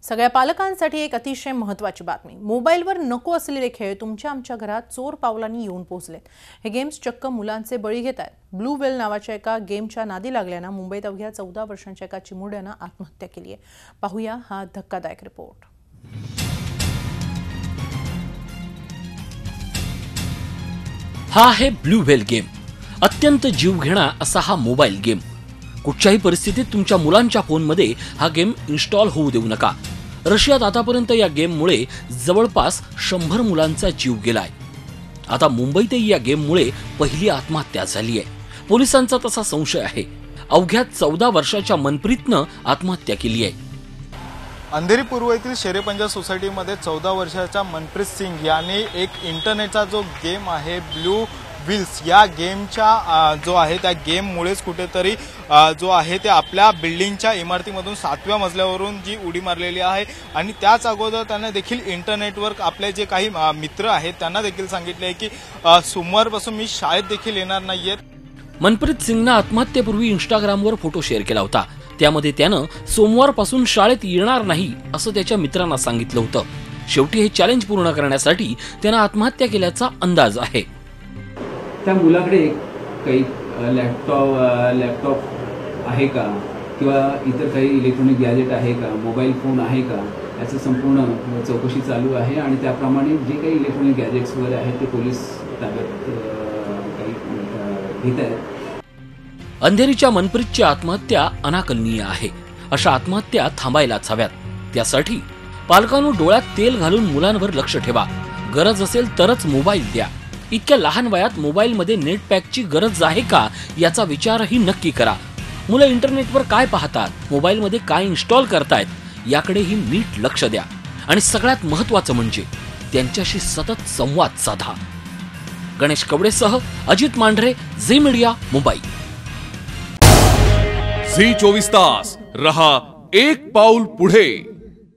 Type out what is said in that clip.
सगळ्या पालकांसाठी एक अतिशय महत्त्वाची बातमी। मोबाईलवर नको असलेले खेळ तुमच्या आमच्या घरात चोर पावलांनी येऊन पोहोचलेत। हे गेम्स चक्क मुलांचे बळी घेत आहेत। ब्लू व्हेल नावाच्या एका गेमच्या नादी लागल्याने मुंबईत अवघ्या 14 वर्षांच्या एका चिमुरड्याने आत्महत्या केली आहे। पाहूया हा धक्कादायक रिपोर्ट। हा आहे ब्लू व्हेल गेम। अत्यंत जीवघेणा असा हा मोबाईल गेम। कुठच्याही परिस्थितीत तुमच्या मुलांच्या फोनमध्ये हा गेम इन्स्टॉल होऊ देऊ नका। रशियात आतापर्यंत या गेममुळे जवळपास 100 मुलांचा जीव गेलाय। आता मुंबईतही या गेममुळे पहिली आत्महत्या झाली आहे। पोलिसांचा तसा संशय आहे। अवघ्या 14 वर्षाच्या मनप्रीतनं आत्महत्या केली आहे। अंधेरी पूर्व येथील शेरेपंजा सोसायटीमध्ये 14 वर्षाच्या मनप्रीत सिंग याने एक इंटरनेटचा जो गेम आहे ब्लू व्हील्स या गेमच्या जो आहे त्या गेममुळेच कुठेतरी जो आहे ते आपल्या बिल्डिंगच्या इमारतीमधून 7व्या मजल्यावरून जी उडी मारलेली आहे आणि त्याच अगोदर त्याने देखील इंटरनेटवर आपले जे काही मित्र आहेत त्यांना देखील सांगितले की सोमवारपासून मी शाळेत देखील येणार नाहीये। मनप्रीत सिंगने आत्महत्येपूर्वी इंस्टाग्रामवर फोटो शेअर केला होता। त्यामध्ये त्यानं सोमवारपासून शाळेत येणार नाही असं त्याच्या मित्रांना सांगितलं होतं। शेवटी हे चॅलेंज पूर्ण करण्यासाठी त्यानं आत्महत्या केल्याचा अंदाज आहे। त्या मुलाकडे काही लॅपटॉप आहे का किंवा इतर काही इलेक्ट्रॉनिक गॅजेट आहे का, मोबाईल फोन आहे का, याचं संपूर्ण चौकशी चालू आहे आणि त्याप्रमाणे जे काही इलेक्ट्रॉनिक गॅजेट्स वगैरे आहेत ते पोलीस ताब्यात घेत आहेत। अंधेरीच्या मनप्रीतची आत्महत्या अनाकलनीय आहे। अशा आत्महत्या थांबायलाच हव्यात। त्यासाठी पालकांनो डोळ्यात तेल घालून मुलांवर लक्ष ठेवा। गरज असेल तरच मोबाईल द्या। इतक्या लहान वयात मोबाईलमध्ये नेट पॅकची गरज आहे का याचा विचारही नक्की करा। मुलं इंटरनेटवर काय पाहतात, मोबाईलमध्ये काय इन्स्टॉल करतायत याकडेही नीट लक्ष द्या आणि सगळ्यात महत्त्वाचं म्हणजे त्यांच्याशी सतत संवाद साधा। गणेश कवडेसह अजित मांढरे, झी मीडिया, मुंबई। झी 24 तास रहा एक पाऊल पुढे।